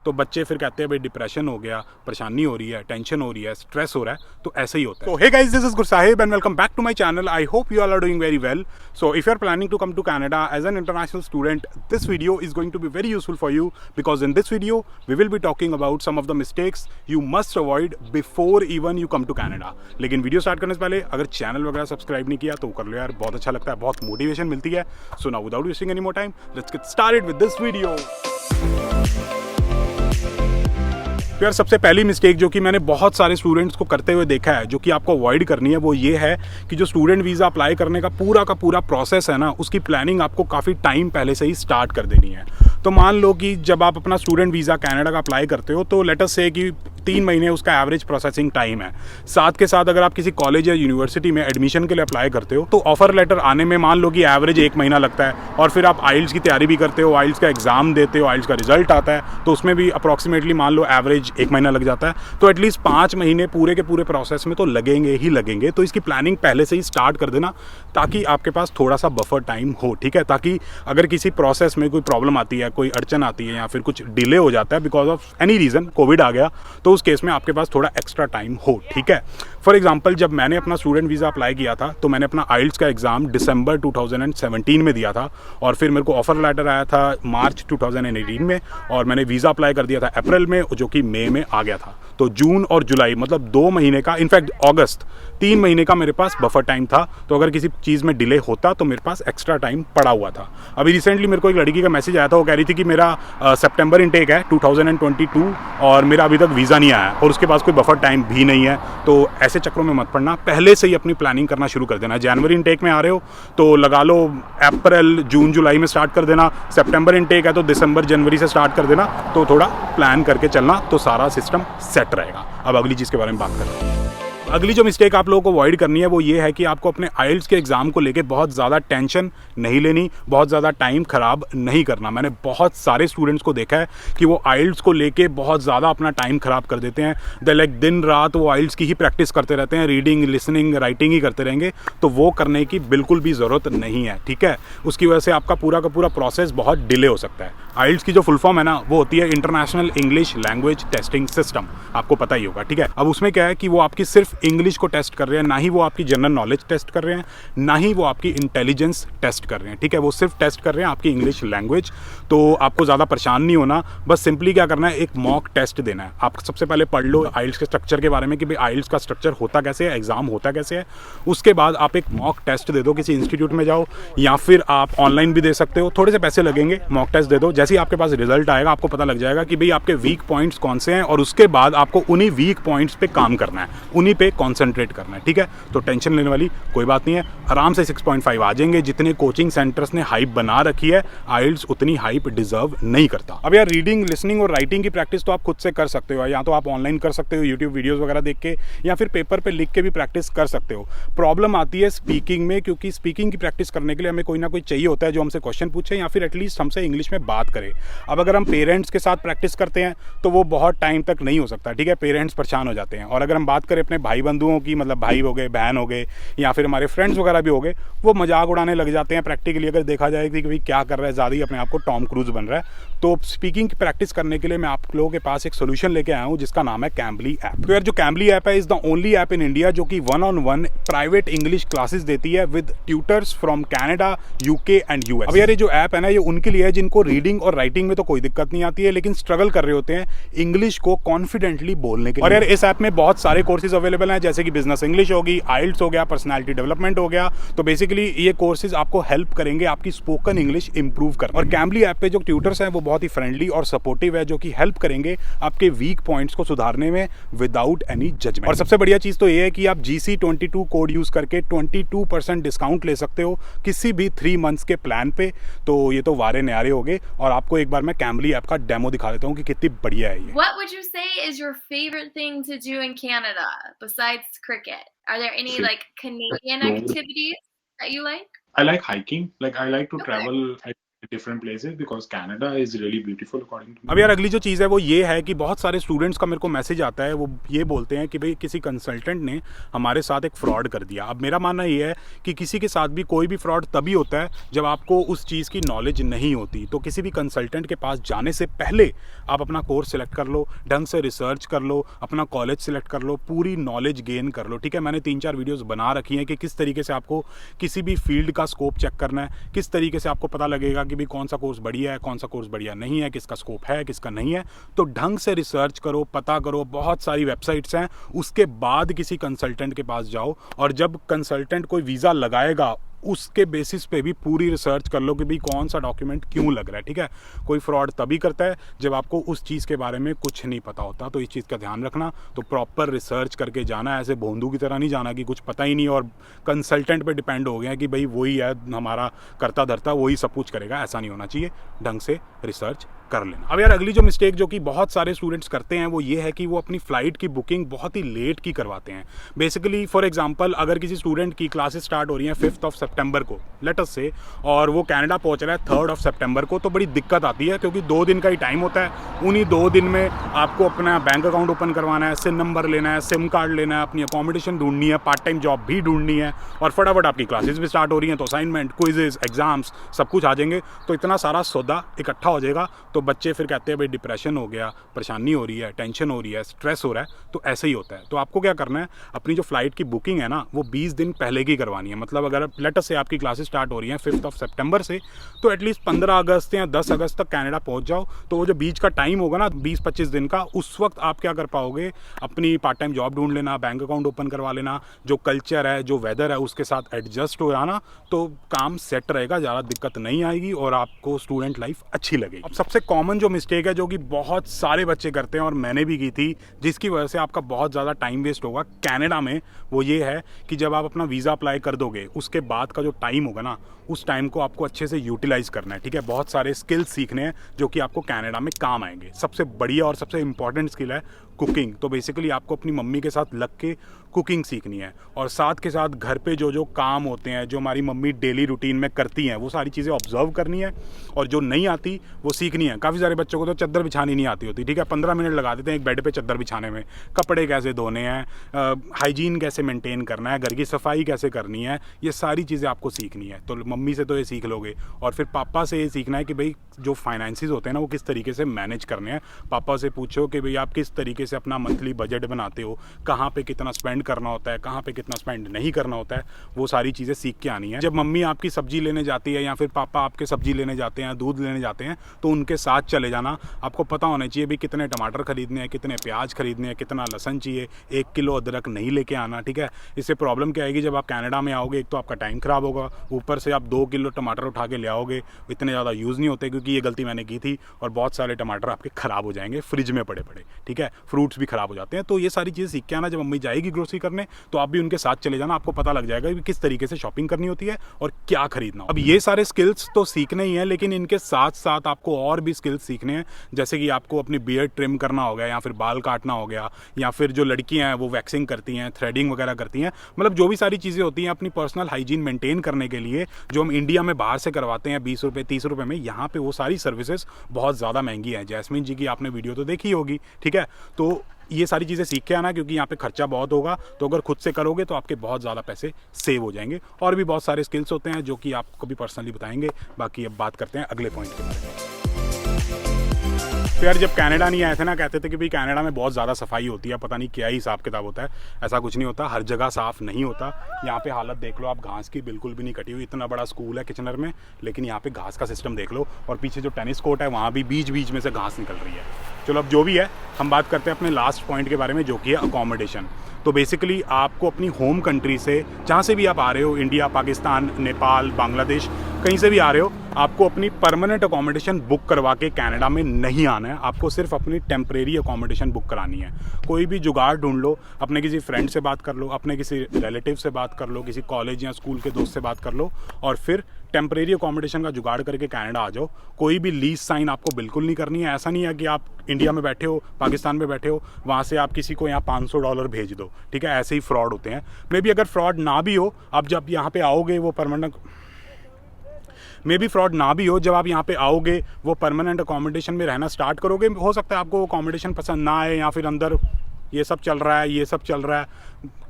तो बच्चे फिर कहते हैं भाई डिप्रेशन हो गया, परेशानी हो रही है, टेंशन हो रही है, स्ट्रेस हो रहा है, तो ऐसे ही होता है। तो hey guys, this is Gursahib and welcome back to my channel. I hope you all are doing very well. So if you are planning to come to Canada as an international student, this video is going to be very useful for you because in this video we will be talking about some of the mistakes you must avoid before even you come to Canada। लेकिन video start करने से पहले अगर channel वगैरह subscribe नहीं किया तो कर लो यार, बहुत अच्छा लगता है, बहुत मोटिवेशन मिलती है। So now without wasting any more time, let's get started with this video. तो यार सबसे पहली मिस्टेक जो कि मैंने बहुत सारे स्टूडेंट्स को करते हुए देखा है, जो कि आपको अवॉइड करनी है, वो ये है कि जो स्टूडेंट वीज़ा अप्लाई करने का पूरा प्रोसेस है ना, उसकी प्लानिंग आपको काफ़ी टाइम पहले से ही स्टार्ट कर देनी है। तो मान लो कि जब आप अपना स्टूडेंट वीज़ा कनाडा का अप्लाई करते हो तो लेट अस से कि 3 महीने उसका एवरेज प्रोसेसिंग टाइम है। साथ के साथ अगर आप किसी कॉलेज या यूनिवर्सिटी में एडमिशन के लिए अप्लाई करते हो तो ऑफर लेटर आने में मान लो कि एवरेज 1 महीना लगता है, और फिर आप आइल्स की तैयारी भी करते हो, आइल्स का एग्जाम देते हो, आइल्स का रिजल्ट आता है, तो उसमें भी अप्रॉक्सीमेटली मान लो एवरेज 1 महीना लग जाता है। तो एटलीस्ट 5 महीने पूरे के पूरे प्रोसेस में तो लगेंगे ही लगेंगे। तो इसकी प्लानिंग पहले से ही स्टार्ट कर देना ताकि आपके पास थोड़ा सा बफर टाइम हो, ठीक है, ताकि अगर किसी प्रोसेस में कोई प्रॉब्लम आती है, कोई अड़चन आती है या फिर कुछ डिले हो जाता है because of any reason, Covid आ गया, तो उस केस में आपके पास थोड़ा एक्स्ट्रा टाइम हो, ठीक है। फॉर एग्जांपल जब मैंने अपना स्टूडेंट वीज़ा अप्लाई किया था तो मैंने अपना आइल्स का एग्ज़ाम दिसंबर 2017 में दिया था, और फिर मेरे को ऑफर लेटर आया था मार्च 2018 में, और मैंने वीज़ा अप्लाई कर दिया था अप्रैल में, जो कि मई में आ गया था। तो जून और जुलाई मतलब 2 महीने का, इनफैक्ट अगस्त 3 महीने का मेरे पास बफर टाइम था। तो अगर किसी चीज़ में डिले होता तो मेरे पास एक्स्ट्रा टाइम पड़ा हुआ था। अभी रिसेंटली मेरे को एक लड़की का मैसेज आया था, वो कह रही थी कि मेरा सितंबर इनटेक है 2022 और मेरा अभी तक वीज़ा नहीं आया और उसके पास कोई बफर टाइम भी नहीं है। तो ऐसे चक्रों में मत पड़ना, पहले से ही अपनी प्लानिंग करना शुरू कर देना। जनवरी इनटेक में आ रहे हो तो लगा लो अप्रैल जून जुलाई में स्टार्ट कर देना, सितंबर इनटेक है तो दिसंबर जनवरी से स्टार्ट कर देना। तो थोड़ा प्लान करके चलना तो सारा सिस्टम सेट रहेगा। अब अगली चीज़ के बारे में बात कर रहे हैं। अगली जो मिस्टेक आप लोगों को अवॉइड करनी है वो ये है कि आपको अपने आइल्स के एग्ज़ाम को लेके बहुत ज़्यादा टेंशन नहीं लेनी, बहुत ज़्यादा टाइम ख़राब नहीं करना। मैंने बहुत सारे स्टूडेंट्स को देखा है कि वो आइल्स को लेके बहुत ज़्यादा अपना टाइम ख़राब कर देते हैं। दे लाइक दिन रात वो आइल्स की ही प्रैक्टिस करते रहते हैं, रीडिंग लिसनिंग राइटिंग ही करते रहेंगे। तो वो करने की बिल्कुल भी ज़रूरत नहीं है, ठीक है। उसकी वजह से आपका पूरा का पूरा प्रोसेस बहुत डिले हो सकता है। आइल्स की जो फुल फॉर्म है ना, वो होती है international English language testing system, आपको पता ही होगा, ठीक है। अब उसमें क्या है कि वो आपकी सिर्फ इंग्लिश को टेस्ट कर रहे हैं, ना ही वो आपकी जनरल नॉलेज टेस्ट कर रहे हैं, ना ही वो आपकी इंटेलिजेंस टेस्ट कर रहे हैं, ठीक है। वो सिर्फ टेस्ट कर रहे हैं आपकी इंग्लिश लैंग्वेज। तो आपको ज़्यादा परेशान नहीं होना, बस सिंपली क्या करना है, एक मॉक टेस्ट देना है। आप सबसे पहले पढ़ लो आइल्स के स्ट्रक्चर के बारे में कि भाई आइल्स का स्ट्रक्चर होता कैसे है, एग्जाम होता कैसे है। उसके बाद आप एक मॉक टेस्ट दे दो, किसी इंस्टीट्यूट में जाओ या फिर आप ऑनलाइन भी दे सकते हो, थोड़े से पैसे लगेंगे। मॉक टेस्ट दे दो, जैसे ही आपके पास रिजल्ट आएगा आपको पता लग जाएगा कि भाई आपके वीक पॉइंट्स कौन से हैं, और उसके बाद आपको उन्हीं वीक पॉइंट्स पे काम करना है, उन्हीं पे कॉन्सेंट्रेट करना है, ठीक है। तो टेंशन लेने वाली कोई बात नहीं है, आराम से 6.5 आ जाएंगे। जितने कोचिंग सेंटर्स ने हाइप बना रखी है, आइल्स उतनी हाइप डिजर्व नहीं करता। अब यार रीडिंग लिसनिंग और राइटिंग की प्रैक्टिस तो आप खुद से कर सकते हो, या तो आप ऑनलाइन कर सकते हो यूट्यूब वीडियोस वगैरह देख के, या फिर पेपर पे लिख के भी प्रैक्टिस कर सकते हो। प्रॉब्लम आती है स्पीकिंग में, क्योंकि स्पीकिंग की प्रैक्टिस करने के लिए हमें कोई ना कोई चाहिए होता है जो हमसे क्वेश्चन पूछे या फिर एटलीस्ट हमसे इंग्लिश में बात करे। अब अगर हम पेरेंट्स के साथ प्रैक्टिस करते हैं तो वो बहुत टाइम तक नहीं हो सकता, ठीक है, पेरेंट्स परेशान हो जाते हैं। और अगर हम बात करें अपने भाई बंधुओं की, मतलब भाई हो गए, बहन हो गए, या फिर हमारे फ्रेंड्स वगैरह भी हो गए, वो मजाक उड़ाने लग जाते हैं प्रैक्टिकली। अगर देखा जाए कि भाई क्या कर रहा है, ज़्यादा ही अपने आप को टॉम क्रूज बन रहा है। तो स्पीकिंग की प्रैक्टिस करने के लिए मैं आप लोगों के पास एक सोल्यूशन लेके आया हूँ जिसका नाम है कैम्बली ऐप। तो यार जो कैम्बली ऐप है is the only app in India जो कि 1-on-1 प्राइवेट इंग्लिश क्लासेस देती है with tutors from Canada, UK and US. अब यार ये जो ऐप है ना, ये उनके लिए है जिनको रीडिंग और राइटिंग में तो कोई दिक्कत नहीं आती है, लेकिन स्ट्रगल कर रहे होते हैं इंग्लिश को कॉन्फिडेंटली बोलने के लिए। और यार इस ऐप में बहुत सारे कोर्सेज अवेलेबल हैं, जैसे कि बिजनेस इंग्लिश होगी, आइल्स हो गया, पर्सनैलिटी डेवलपमेंट हो गया। तो बेसिकली ये कोर्सेज आपको हेल्प करेंगे आपकी स्पोकन इंग्लिश इंप्रूव करना। और कैम्बली ऐप पे जो ट्यूटर्स हैं वो बहुत ही फ्रेंडली और सपोर्टिव है, जो कि हेल्प करेंगे आपके वीक पॉइंट्स को सुधारने में विदाउट एनी जजमेंट। और सबसे बढ़िया चीज़ तो ये है कि आप GC22 कोड यूज़ करके 22% डिस्काउंट ले सकते हो किसी भी 3 मंथ्स के प्लान पे। तो ये तो वारे न्यारे हो गए, और आपको एक बार मैं कैम्बली ऐप का डेमो दिखा देता हूँ कि कितनी बढ़िया है ये। What would you say is your favorite thing to do in Canada besides cricket? Are there any Fa- like Canadian No. activities that you like? I like hiking. Like I like to Okay. travel. different places because Canada is really beautiful according to me. अब यार अगली जो चीज़ है वो ये है कि बहुत सारे स्टूडेंट्स का मेरे को मैसेज आता है, वो ये बोलते हैं कि भाई किसी कंसल्टेंट ने हमारे साथ एक फ़्रॉड कर दिया। अब मेरा मानना ये है कि किसी के साथ भी कोई भी फ्रॉड तभी होता है जब आपको उस चीज़ की नॉलेज नहीं होती। तो किसी भी कंसल्टेंट के पास जाने से पहले आप अपना कोर्स सिलेक्ट कर लो, ढंग से रिसर्च कर लो, अपना कॉलेज सिलेक्ट कर लो, पूरी नॉलेज गेन कर लो। ठीक है, मैंने 3-4 वीडियोस बना रखी हैं कि किस तरीके से आपको किसी भी फील्ड का स्कोप चेक करना है, किस तरीके से आपको पता लगेगा कि भाई कौन सा कोर्स बढ़िया है, कौन सा कोर्स बढ़िया नहीं है, किसका स्कोप है, किसका नहीं है। तो ढंग से रिसर्च करो, पता करो, बहुत सारी वेबसाइट्स हैं, उसके बाद किसी कंसल्टेंट के पास जाओ। और जब कंसल्टेंट कोई वीज़ा लगाएगा उसके बेसिस पे भी पूरी रिसर्च कर लो कि भाई कौन सा डॉक्यूमेंट क्यों लग रहा है। ठीक है, कोई फ्रॉड तभी करता है जब आपको उस चीज़ के बारे में कुछ नहीं पता होता। तो इस चीज़ का ध्यान रखना। तो प्रॉपर रिसर्च करके जाना, ऐसे भोंदू की तरह नहीं जाना कि कुछ पता ही नहीं और कंसल्टेंट पे डिपेंड हो गया कि भाई वही है हमारा करता धरता, वही सब कुछ करेगा। ऐसा नहीं होना चाहिए, ढंग से रिसर्च कर लेना। अब यार अगली जो मिस्टेक जो कि बहुत सारे स्टूडेंट्स करते हैं वो ये है कि वो अपनी फ़्लाइट की बुकिंग बहुत ही लेट की करवाते हैं। बेसिकली फॉर एग्जांपल अगर किसी स्टूडेंट की क्लासेस स्टार्ट हो रही हैं 5 सितंबर को लेट अस से, और वो कनाडा पहुंच रहा है 3 सितंबर को, तो बड़ी दिक्कत आती है क्योंकि 2 दिन का ही टाइम होता है। उन्हीं 2 दिन में आपको अपना बैंक अकाउंट ओपन करवाना है, सिम नंबर लेना है, सिम कार्ड लेना है, अपनी अकोमोडेशन ढूंढनी है, पार्ट टाइम जॉब भी ढूंढनी है, और फटाफट आपकी क्लासेस भी स्टार्ट हो रही हैं। तो असाइनमेंट, क्विजेज, एग्जाम्स सब कुछ आ जाएंगे। तो इतना सारा सौदा इकट्ठा हो जाएगा। तो बच्चे फिर कहते हैं भाई डिप्रेशन हो गया, परेशानी हो रही है, टेंशन हो रही है, स्ट्रेस हो रहा है। तो ऐसे ही होता है। तो आपको क्या करना है, अपनी जो फ्लाइट की बुकिंग है ना वो 20 दिन पहले की करवानी है। मतलब अगर लेट अस से आपकी क्लासेस स्टार्ट हो रही हैं 5 सितंबर से, तो एटलीस्ट 15 अगस्त या 10 अगस्त तक कनाडा पहुंच जाओ। तो वो जो बीच का टाइम होगा ना 20-25 दिन का, उस वक्त आप क्या कर पाओगे, अपनी पार्ट टाइम जॉब ढूंढ लेना, बैंक अकाउंट ओपन करवा लेना, जो कल्चर है, जो वेदर है उसके साथ एडजस्ट हो जाना, तो काम सेट रहेगा, ज़्यादा दिक्कत नहीं आएगी और आपको स्टूडेंट लाइफ अच्छी लगेगी। अब सबसे कॉमन जो मिस्टेक है जो कि बहुत सारे बच्चे करते हैं और मैंने भी की थी, जिसकी वजह से आपका बहुत ज़्यादा टाइम वेस्ट होगा कनाडा में, वो ये है कि जब आप अपना वीज़ा अप्लाई कर दोगे उसके बाद का जो टाइम होगा ना, उस टाइम को आपको अच्छे से यूटिलाइज करना है। ठीक है, बहुत सारे स्किल्स सीखने हैं जो कि आपको कनाडा में काम आएंगे। सबसे बढ़िया और सबसे इंपॉर्टेंट स्किल है कुकिंग। तो बेसिकली आपको अपनी मम्मी के साथ लग के कुकिंग सीखनी है, और साथ के साथ घर पे जो जो काम होते हैं, जो हमारी मम्मी डेली रूटीन में करती हैं, वो सारी चीज़ें ऑब्जर्व करनी है, और जो नहीं आती वो सीखनी है। काफ़ी सारे बच्चों को तो चादर बिछानी नहीं आती होती। ठीक है, 15 मिनट लगा देते हैं एक बेड पे चादर बिछाने में। कपड़े कैसे धोने हैं, हाइजीन कैसे मेंटेन करना है, घर की सफाई कैसे करनी है, ये सारी चीज़ें आपको सीखनी है। तो मम्मी से तो ये सीख लोगे, और फिर पापा से ये सीखना है कि भाई जो फाइनेंसिस होते हैं ना वो किस तरीके से मैनेज करने हैं। पापा से पूछो कि भाई आप किस तरीके से अपना मंथली बजट बनाते हो, कहाँ पे कितना स्पेंड करना होता है, कहाँ पे कितना स्पेंड नहीं करना होता है, वो सारी चीज़ें सीख के आनी है। जब मम्मी आपकी सब्जी लेने जाती है या फिर पापा आपके सब्जी लेने जाते हैं, दूध लेने जाते हैं, तो उनके साथ चले जाना। आपको पता होना चाहिए भी कितने टमाटर खरीदने हैं, कितने प्याज खरीदने हैं, कितना लहसन चाहिए, 1 किलो अदरक नहीं लेके आना। ठीक है, इससे प्रॉब्लम क्या आएगी, जब आप कनाडा में आओगे एक तो आपका टाइम ख़राब होगा, ऊपर से आप 2 किलो टमाटर उठा के ले आओगे, इतने ज़्यादा यूज़ नहीं होते, क्योंकि ये गलती मैंने की थी, और बहुत सारे टमाटर आपके ख़राब हो जाएंगे फ्रिज में पड़े पड़े। ठीक है, फ्रूट्स भी ख़राब हो जाते हैं। तो ये सारी चीज़ें सीख के आना। जब मम्मी जाएगी ग्रोसरी करने तो आप भी उनके साथ चले जाना, आपको पता लग जाएगा कि किस तरीके से शॉपिंग करनी होती है और क्या खरीदना। अब ये सारे स्किल्स तो सीखने ही हैं, लेकिन इनके साथ साथ आपको और भी स्किल्स सीखने हैं, जैसे कि आपको अपनी बियर्ड ट्रिम करना हो गया, या फिर बाल काटना हो गया, या फिर जो लड़कियां हैं वो वैक्सिंग करती हैं, थ्रेडिंग वगैरह करती हैं। मतलब जो भी सारी चीज़ें होती हैं अपनी पर्सनल हाइजीन मेंटेन करने के लिए, जो हम इंडिया में बाहर से करवाते हैं 20 रुपये 30 रुपये में, यहाँ पे वो सारी सर्विसेज बहुत ज़्यादा महंगी हैं। जैस्मिन जी की आपने वीडियो तो देखी होगी। ठीक है, तो ये सारी चीज़ें सीख के आना, क्योंकि यहाँ पे खर्चा बहुत होगा। तो अगर खुद से करोगे तो आपके बहुत ज़्यादा पैसे सेव हो जाएंगे। और भी बहुत सारे स्किल्स होते हैं जो कि आपको भी पर्सनली बताएंगे। बाकी अब बात करते हैं अगले पॉइंट के बारे में। तो यार जब कनाडा नहीं आए थे ना, कहते थे कि भाई कनाडा में बहुत ज़्यादा सफाई होती है, पता नहीं क्या ही हिसाब किताब होता है। ऐसा कुछ नहीं होता, हर जगह साफ़ नहीं होता। यहाँ पे हालत देख लो आप, घास की बिल्कुल भी नहीं कटी हुई। इतना बड़ा स्कूल है किचनर में, लेकिन यहाँ पे घास का सिस्टम देख लो। और पीछे जो टेनिस कोर्ट है वहाँ भी बीच बीच में से घास निकल रही है। चलो अब जो भी है, हम बात करते हैं अपने लास्ट पॉइंट के बारे में, जो कि है अकोमोडेशन। तो बेसिकली आपको अपनी होम कंट्री से, जहाँ से भी आप आ रहे हो, इंडिया, पाकिस्तान, नेपाल, बांग्लादेश, कहीं से भी आ रहे हो, आपको अपनी परमानेंट अकोमोडेशन बुक करवा के कनाडा में नहीं आना है। आपको सिर्फ अपनी टेम्परेरी अकोमोडेशन बुक करानी है। कोई भी जुगाड़ ढूंढ लो, अपने किसी फ्रेंड से बात कर लो, अपने किसी रिलेटिव से बात कर लो, किसी कॉलेज या स्कूल के दोस्त से बात कर लो, और फिर टेम्परेरी अकोमोडेशन का जुगाड़ करके कनाडा आ जाओ। कोई भी लीज साइन आपको बिल्कुल नहीं करनी है। ऐसा नहीं है कि आप इंडिया में बैठे हो, पाकिस्तान में बैठे हो, वहाँ से आप किसी को यहाँ $500 भेज दो। ठीक है, ऐसे ही फ्रॉड होते हैं। मे बी अगर फ्रॉड ना भी हो, आप जब यहाँ पे आओगे वो मे बी फ्रॉड ना भी हो, जब आप यहाँ पे आओगे वो परमानेंट अकोमोडेशन में रहना स्टार्ट करोगे, हो सकता है आपको वो अकोमोडेशन पसंद ना आए, या फिर अंदर ये सब चल रहा है, ये सब चल रहा है,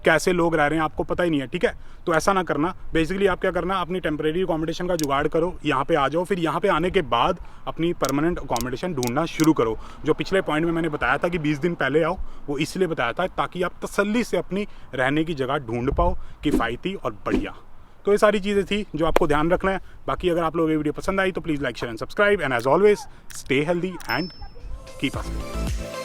कैसे लोग रह रहे हैं आपको पता ही नहीं है, ठीक है। तो ऐसा ना करना। बेसिकली आप क्या करना, अपनी टेम्परेरी अकोमोडेशन का जुगाड़ करो, यहाँ पे आ जाओ, फिर यहाँ पे आने के बाद अपनी परमानेंट अकोमोडेशन ढूंढना शुरू करो। जो पिछले पॉइंट में मैंने बताया था कि 20 दिन पहले आओ, वो इसलिए बताया था ताकि आप तसल्ली से अपनी रहने की जगह ढूंढ पाओ, किफ़ायती और बढ़िया। तो ये सारी चीज़ें थी जो आपको ध्यान रखना है। बाकी अगर आप लोगों को ये वीडियो पसंद आई तो please like share and subscribe, and as always stay healthy and keep us.